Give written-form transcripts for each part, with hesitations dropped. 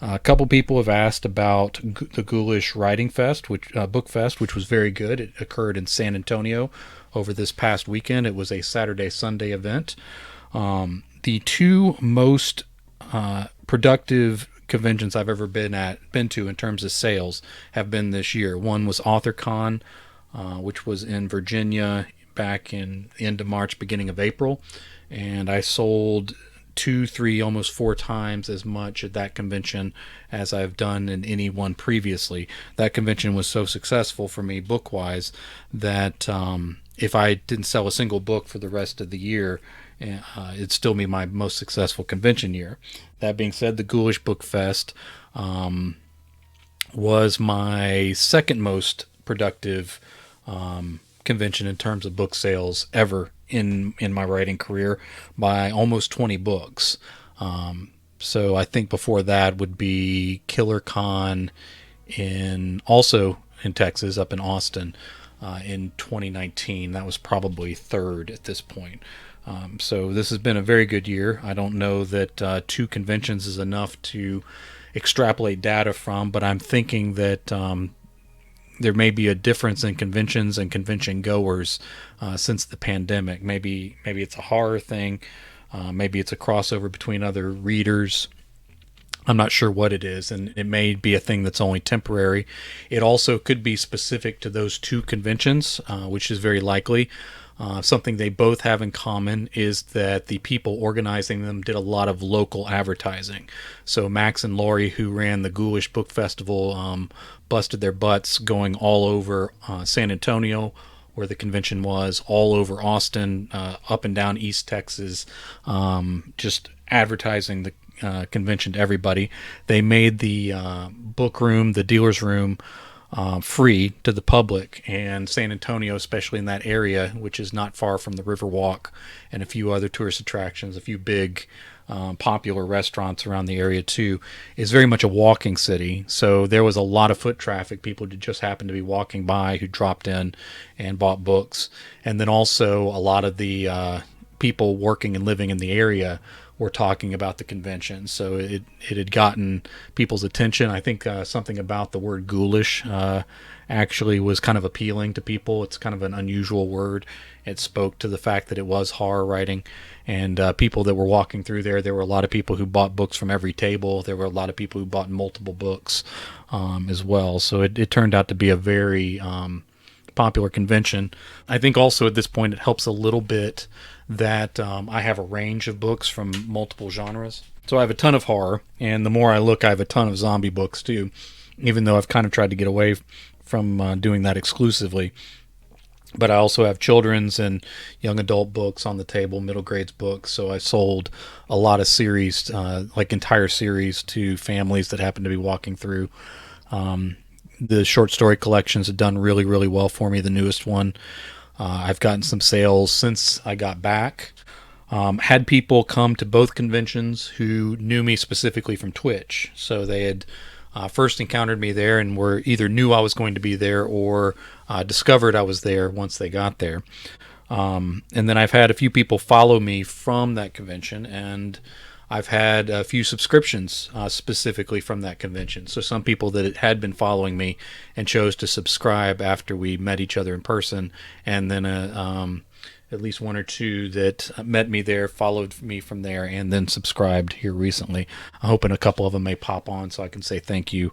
A couple people have asked about the Ghoulish Writing Fest, which Book Fest, which was very good. It occurred in San Antonio over this past weekend. It was a Saturday Sunday event. The two most productive conventions I've ever been to in terms of sales have been this year. One was AuthorCon, which was in Virginia back in the end of March, beginning of April, and I sold two, three, almost four times as much at that convention as I've done in any one previously. That convention was so successful for me book wise that if I didn't sell a single book for the rest of the year, it'd still be my most successful convention year. That being said, the Ghoulish Book Fest was my second most productive convention in terms of book sales ever in my writing career, by almost 20 books. So I think before that would be Killer Con also in Texas, up in Austin, in 2019. That was probably third at this point. So this has been a very good year. I don't know that two conventions is enough to extrapolate data from, but I'm thinking that there may be a difference in conventions and convention goers since the pandemic. Maybe it's a horror thing. Maybe it's a crossover between other readers. I'm not sure what it is, and it may be a thing that's only temporary. It also could be specific to those two conventions, which is very likely. Something they both have in common is that the people organizing them did a lot of local advertising. So Max and Lori, who ran the Ghoulish Book Festival, busted their butts going all over San Antonio, where the convention was, all over Austin, up and down East Texas, just advertising the convention to everybody. They made the book room, the dealer's room, free to the public, and San Antonio, especially in that area, which is not far from the Riverwalk and a few other tourist attractions, a few big popular restaurants around the area too, is very much a walking city. So there was a lot of foot traffic, people who just happened to be walking by who dropped in and bought books. And then also a lot of the people working and living in the area were talking about the convention. So it had gotten people's attention. I think something about the word ghoulish actually was kind of appealing to people. It's kind of an unusual word. It spoke to the fact that it was horror writing, and people that were walking through there were a lot of people who bought books from every table. There were a lot of people who bought multiple books as well. So it turned out to be a very popular convention. I think also at this point it helps a little bit that I have a range of books from multiple genres. So I have a ton of horror, and the more I look, I have a ton of zombie books too, even though I've kind of tried to get away from doing that exclusively. But I also have children's and young adult books on the table, middle grades books. So I sold a lot of series, like entire series, to families that happen to be walking through. The short story collections have done really, really well for me. The newest one, I've gotten some sales since I got back. Had people come to both conventions who knew me specifically from Twitch. So they had first encountered me there and were either knew I was going to be there or discovered I was there once they got there. And then I've had a few people follow me from that convention, and I've had a few subscriptions specifically from that convention. So some people that had been following me and chose to subscribe after we met each other in person, and then at least one or two that met me there, followed me from there, and then subscribed here recently. I'm hoping a couple of them may pop on so I can say thank you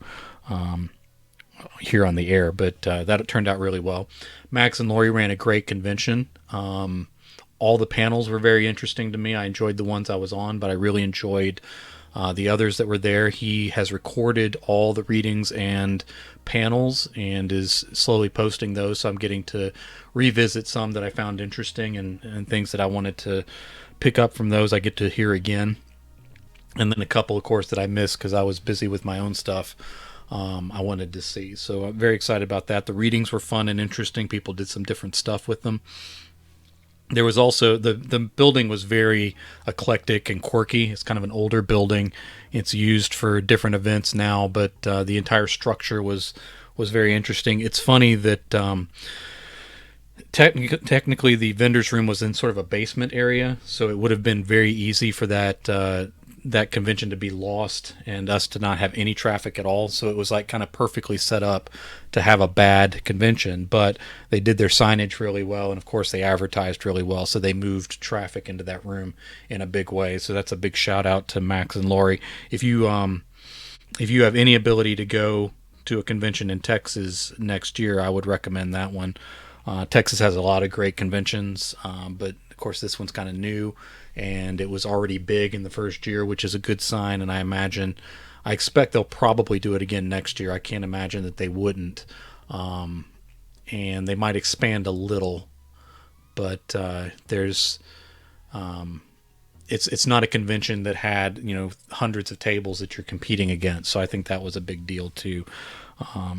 here on the air, but that turned out really well. Max and Lori ran a great convention. All the panels were very interesting to me. I enjoyed the ones I was on, but I really enjoyed the others that were there. He has recorded all the readings and panels and is slowly posting those, so I'm getting to revisit some that I found interesting, and things that I wanted to pick up from those I get to hear again. And then a couple, of course, that I missed because I was busy with my own stuff. I wanted to see. So I'm very excited about that. The readings were fun and interesting. People did some different stuff with them. There was also, the building was very eclectic and quirky. It's kind of an older building. It's used for different events now, but the entire structure was very interesting. It's funny that technically the vendor's room was in sort of a basement area, so it would have been very easy for that that convention to be lost and us to not have any traffic at all. So it was like kind of perfectly set up to have a bad convention, but they did their signage really well. And of course they advertised really well. So they moved traffic into that room in a big way. So that's a big shout out to Max and Lori. If you have any ability to go to a convention in Texas next year, I would recommend that one. Texas has a lot of great conventions, but of course this one's kind of new, and it was already big in the first year, which is a good sign. And I expect they'll probably do it again next year. I can't imagine that they wouldn't. And they might expand a little, but there's it's not a convention that had hundreds of tables that you're competing against. So I think that was a big deal too.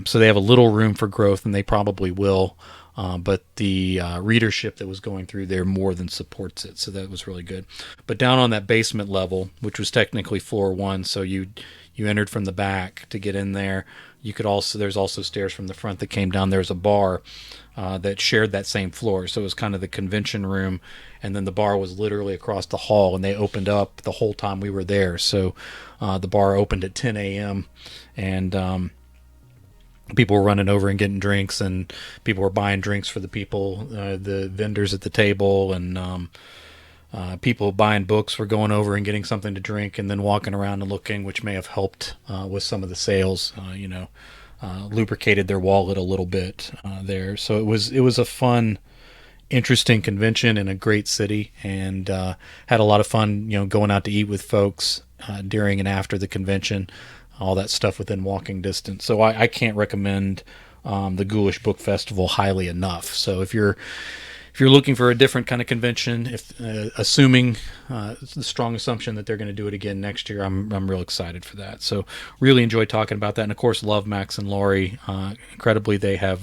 So they have a little room for growth, and they probably will. But the readership that was going through there more than supports it, so that was really good. But down on that basement level, which was technically floor one, so you entered from the back to get in there. There's also stairs from the front that came down. There's a bar that shared that same floor, so it was kind of the convention room, and then the bar was literally across the hall, and they opened up the whole time we were there. So the bar opened at 10 a.m. and people were running over and getting drinks, and people were buying drinks for the people, the vendors at the table, and people buying books were going over and getting something to drink and then walking around and looking, which may have helped with some of the sales, lubricated their wallet a little bit there. So it was a fun, interesting convention in a great city, and had a lot of fun, going out to eat with folks during and after the convention. All that stuff within walking distance. So I can't recommend the Ghoulish Book Festival highly enough. So if you're looking for a different kind of convention, assuming the strong assumption that they're going to do it again next year, I'm real excited for that. So really enjoyed talking about that, and of course love Max and Lori. Incredibly, they have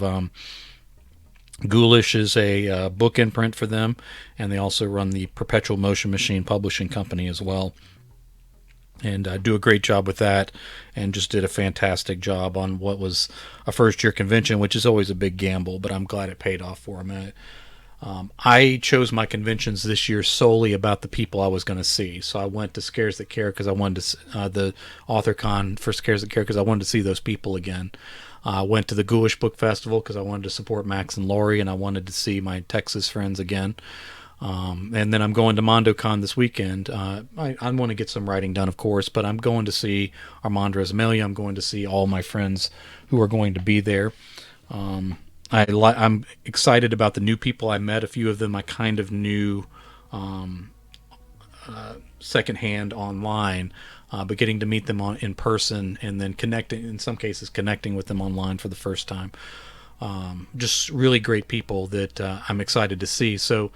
Ghoulish is a book imprint for them, and they also run the Perpetual Motion Machine Publishing Company as well. And do a great job with that, and just did a fantastic job on what was a first-year convention, which is always a big gamble, but I'm glad it paid off for them. I chose my conventions this year solely about the people I was going to see. So I went to Scares That Care because I wanted to the AuthorCon for Scares That Care because I wanted to see those people again. I went to the Ghoulish Book Festival because I wanted to support Max and Lori, and I wanted to see my Texas friends again. And then I'm going to MondoCon this weekend. I want to get some writing done, of course, but I'm going to see Armando Esmelia. I'm going to see all my friends who are going to be there. I'm excited about the new people I met. A few of them I kind of knew secondhand online, but getting to meet them in person, and then in some cases connecting with them online for the first time. Just really great people that I'm excited to see. So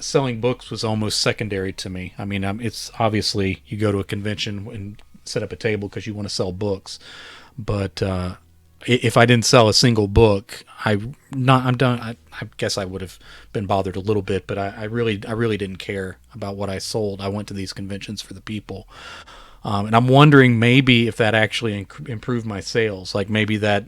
selling books was almost secondary to me. I mean, it's obviously you go to a convention and set up a table because you want to sell books, but if I didn't sell a single book, I'm done. I guess I would have been bothered a little bit, but I really didn't care about what I sold. I went to these conventions for the people, and I'm wondering maybe if that actually improved my sales. Like maybe that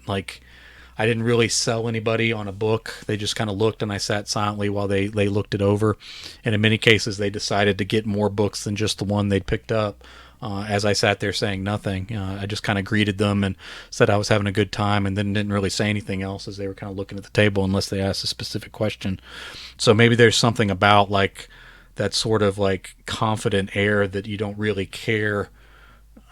I didn't really sell anybody on a book. They just kind of looked, and I sat silently while they looked it over. And in many cases, they decided to get more books than just the one they'd picked up. As I sat there saying nothing, I just kind of greeted them and said I was having a good time, and then didn't really say anything else as they were kind of looking at the table unless they asked a specific question. So maybe there's something about that sort of confident air that you don't really care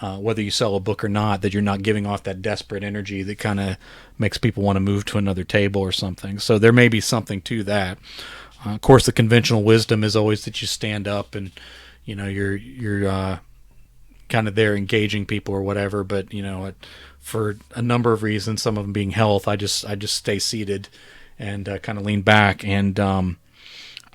whether you sell a book or not, that you're not giving off that desperate energy that kind of makes people want to move to another table or something. So there may be something to that. Of course, the conventional wisdom is always that you stand up and you're kind of there engaging people or whatever. But for a number of reasons, some of them being health, I just stay seated and kind of lean back. And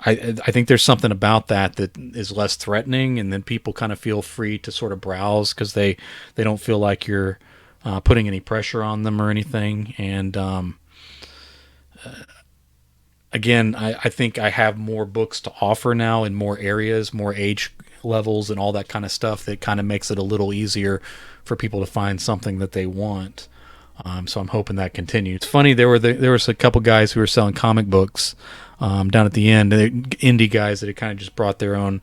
I think there's something about that is less threatening, and then people kind of feel free to sort of browse because they don't feel like you're putting any pressure on them or anything. And again, I think I have more books to offer now in more areas, more age levels, and all that kind of stuff that kind of makes it a little easier for people to find something that they want. So I'm hoping that continues. It's funny, there was a couple guys who were selling comic books down at the end, indie guys that had kind of just brought their own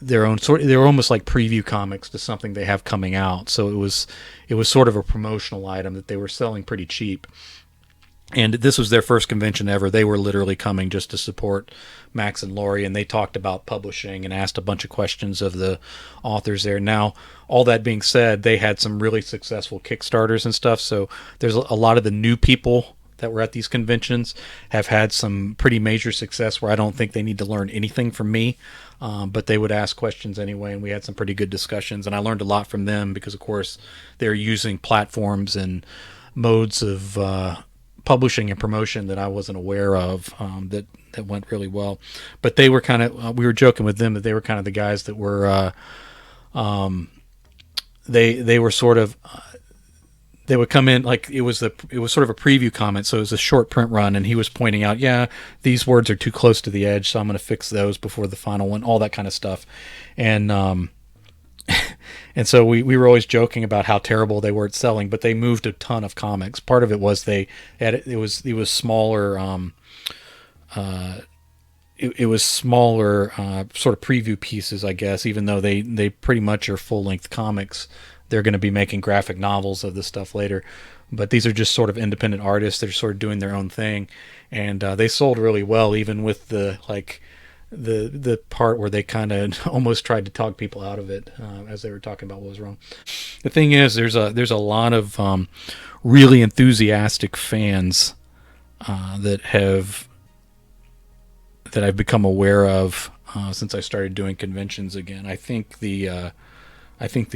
their own sort. They were almost like preview comics to something they have coming out. So it was sort of a promotional item that they were selling pretty cheap. And this was their first convention ever. They were literally coming just to support Max and Laurie, and they talked about publishing and asked a bunch of questions of the authors there. Now, all that being said, they had some really successful Kickstarters and stuff, so there's a lot of the new people that were at these conventions have had some pretty major success where I don't think they need to learn anything from me, but they would ask questions anyway, and we had some pretty good discussions, and I learned a lot from them because, of course, they're using platforms and modes of publishing and promotion that I wasn't aware of, that went really well. But they were kind of we were joking with them that they were kind of the guys that were they were sort of they would come in like it was sort of a preview comment, so it was a short print run, and he was pointing out, yeah, these words are too close to the edge, so I'm going to fix those before the final one, all that kind of stuff. And and so we were always joking about how terrible they were at selling, but they moved a ton of comics. Part of it was they had it was smaller it was smaller sort of preview pieces, I guess, even though they pretty much are full-length comics. They're going to be making graphic novels of this stuff later, but these are just sort of independent artists. They're sort of doing their own thing, and they sold really well, even with the part where they kind of almost tried to talk people out of it as they were talking about what was wrong. The thing is, there's a lot of really enthusiastic fans that I've become aware of since I started doing conventions again. I think the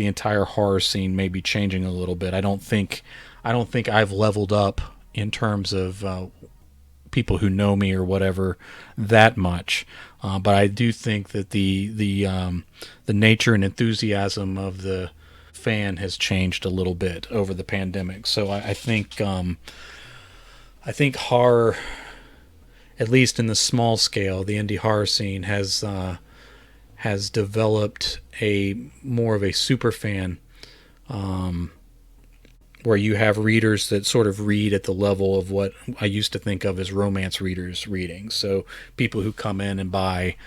entire horror scene may be changing a little bit. I don't think I've leveled up in terms of people who know me or whatever that much, but I do think that the nature and enthusiasm of the fan has changed a little bit over the pandemic. So I think horror, at least in the small scale, the indie horror scene has developed a more of a super fan, where you have readers that sort of read at the level of what I used to think of as romance readers reading. So people who come in and buy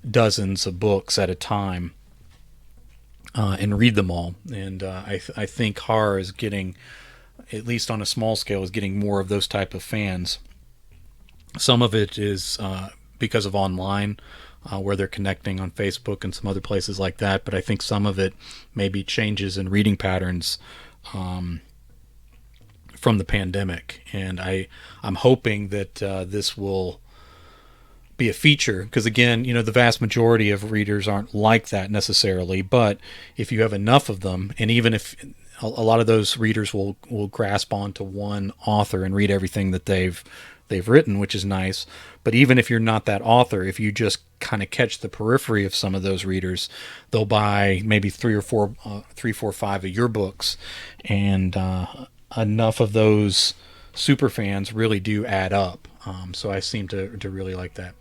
dozens of books at a time and read them all. And I think horror is getting, at least on a small scale, is getting more of those type of fans. Some of it is because of online, where they're connecting on Facebook and some other places like that. But I think some of it may be changes in reading patterns from the pandemic. And I'm hoping that this will be a feature, because again, the vast majority of readers aren't like that necessarily. But if you have enough of them, and even if a lot of those readers will grasp onto one author and read everything that they've written, which is nice. But even if you're not that author, if you just kind of catch the periphery of some of those readers, they'll buy maybe 3, 4, 5 of your books, and enough of those super fans really do add up. So I seem to really like that.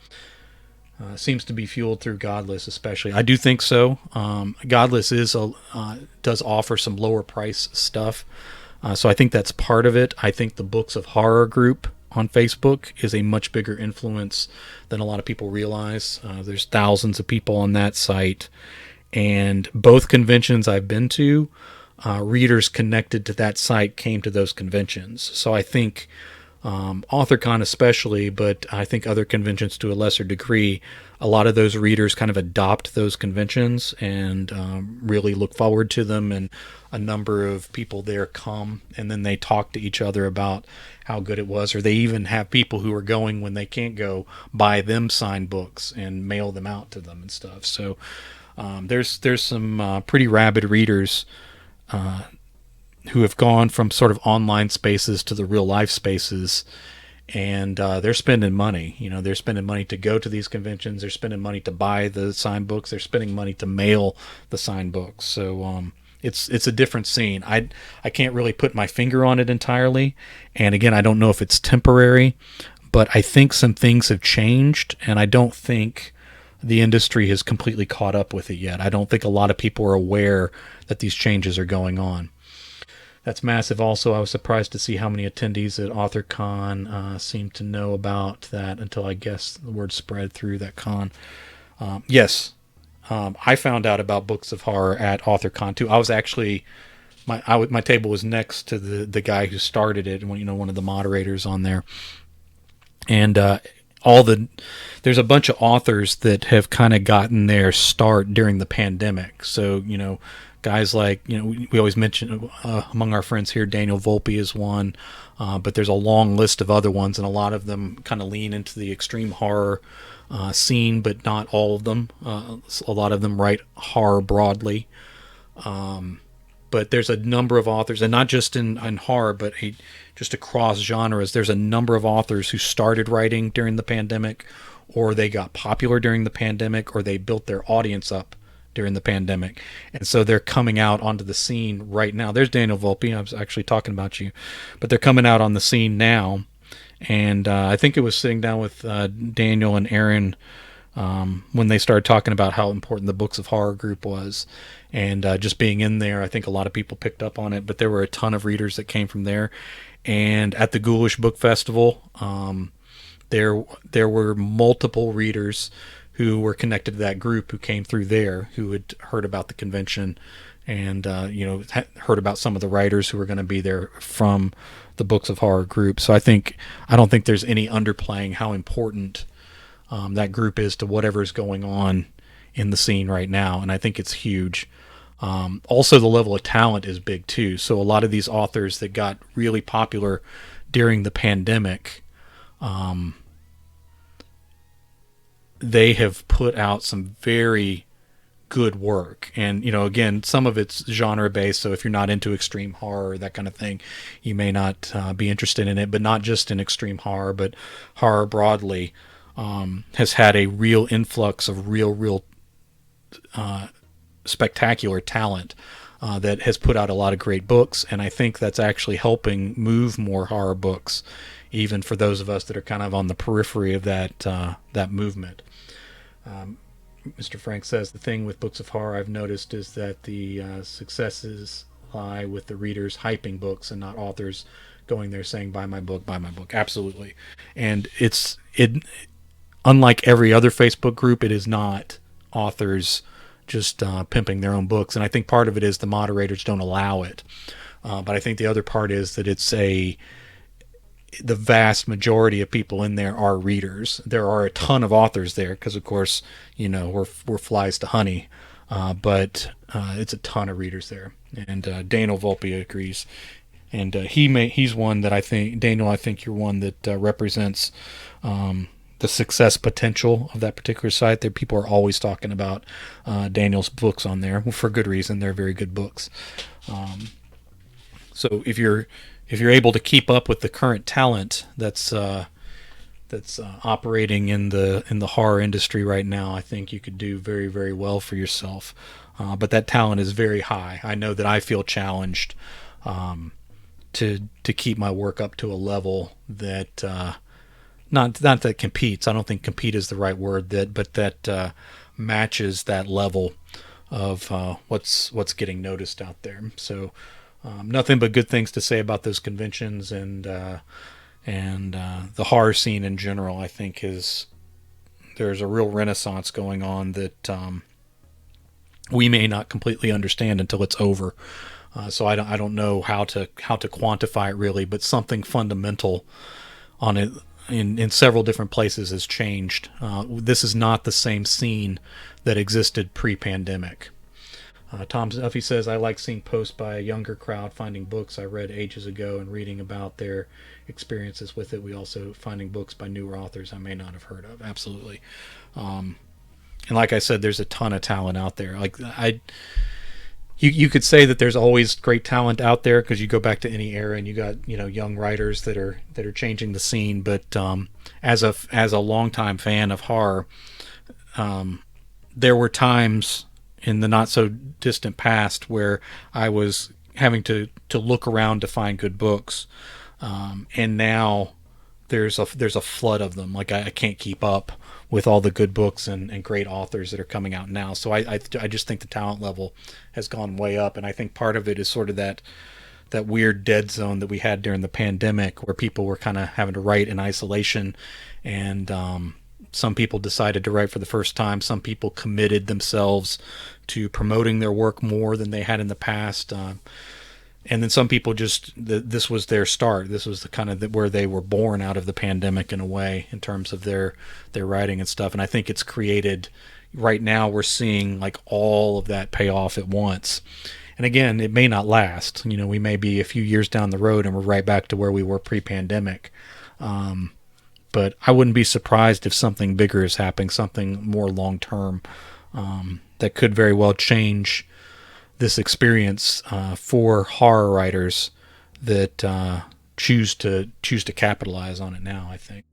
Seems to be fueled through Godless, especially. I do think so. Godless does offer some lower price stuff, so I think that's part of it. I think the Books of Horror group on Facebook is a much bigger influence than a lot of people realize. There's thousands of people on that site, and both conventions I've been to, readers connected to that site came to those conventions. So I think AuthorCon especially, but I think other conventions to a lesser degree, a lot of those readers kind of adopt those conventions and really look forward to them, and a number of people there come and then they talk to each other about how good it was, or they even have people who are going when they can't go buy them signed books and mail them out to them and stuff. So there's some pretty rabid readers who have gone from sort of online spaces to the real life spaces, and they're spending money. They're spending money to go to these conventions. They're spending money to buy the signed books. They're spending money to mail the signed books. So it's a different scene. I can't really put my finger on it entirely, and again, I don't know if it's temporary, but I think some things have changed, and I don't think the industry has completely caught up with it yet. I don't think a lot of people are aware that these changes are going on. That's massive. Also, I was surprised to see how many attendees at AuthorCon seemed to know about that until I guess the word spread through that con. Yes, I found out about books of horror at AuthorCon too. I was actually my table was next to the guy who started it, and one of the moderators on there, and all the there's a bunch of authors that have kind of gotten their start during the pandemic. So guys like we always mention among our friends here, Daniel Volpe is one, but there's a long list of other ones, and a lot of them kind of lean into the extreme horror scene, but not all of them. A lot of them write horror broadly. But there's a number of authors, and not just in horror, but just across genres. There's a number of authors who started writing during the pandemic, or they got popular during the pandemic, or they built their audience up during the pandemic. And so they're coming out onto the scene right now. There's Daniel Volpe. I was actually talking about you. But they're coming out on the scene now. And I think it was sitting down with Daniel and Aaron when they started talking about how important the Books of Horror group was. And just being in there, I think a lot of people picked up on it. But there were a ton of readers that came from there. And at the Ghoulish Book Festival, there were multiple readers who were connected to that group who came through there, who had heard about the convention and heard about some of the writers who were going to be there from the Books of Horror group. So I don't think there's any underplaying how important that group is to whatever is going on in the scene right now, and I think it's huge. Also, the level of talent is big too. So a lot of these authors that got really popular during the pandemic, they have put out some very good work. And, again, some of it's genre based. So if you're not into extreme horror, that kind of thing, you may not be interested in it, but not just in extreme horror, but horror broadly, has had a real influx of real spectacular talent that has put out a lot of great books. And I think that's actually helping move more horror books, even for those of us that are kind of on the periphery of that movement. Mr. Frank says the thing with books of horror I've noticed is that the successes lie with the readers hyping books and not authors going there saying buy my book, buy my book. Absolutely. And it unlike every other Facebook group, it is not authors just pimping their own books. And I think part of it is the moderators don't allow it. But I think the other part is that the vast majority of people in there are readers. There are a ton of authors there because, of course, we're flies to honey. But it's a ton of readers there. And Daniel Volpe agrees. And he's one that I think, Daniel, I think you're one that represents the success potential of that particular site. There, people are always talking about Daniel's books on there for good reason. They're very good books. So if you're able to keep up with the current talent that's operating in the horror industry right now, I think you could do very, very well for yourself. But that talent is very high. I know that I feel challenged to keep my work up to a level that not that competes. I don't think compete is the right word, but that matches that level of what's getting noticed out there. So nothing but good things to say about those conventions and the horror scene in general. I think there's a real renaissance going on that we may not completely understand until it's over. So I don't know how to quantify it really, but something fundamental on it in several different places has changed. This is not the same scene that existed pre-pandemic. Tom Duffy says, I like seeing posts by a younger crowd finding books I read ages ago and reading about their experiences with it. We also finding books by newer authors I may not have heard of. Absolutely. And like I said, there's a ton of talent out there. You could say that there's always great talent out there because you go back to any era and you got young writers that are changing the scene. But as a longtime fan of horror, there were times in the not so distant past where I was having to look around to find good books, and now there's a flood of them. Like I can't keep up with all the good books and great authors that are coming out now. So I just think the talent level has gone way up, and I think part of it is sort of that weird dead zone that we had during the pandemic where people were kind of having to write in isolation, and Some people decided to write for the first time. Some people committed themselves to promoting their work more than they had in the past. And then some people just this was their start. This was the kind of where they were born out of the pandemic in a way, in terms of their writing and stuff. And I think it's created. Right now, we're seeing like all of that pay off at once. And again, it may not last. We may be a few years down the road and we're right back to where we were pre-pandemic. But I wouldn't be surprised if something bigger is happening, something more long term, that could very well change this experience for horror writers that choose to capitalize on it now, I think.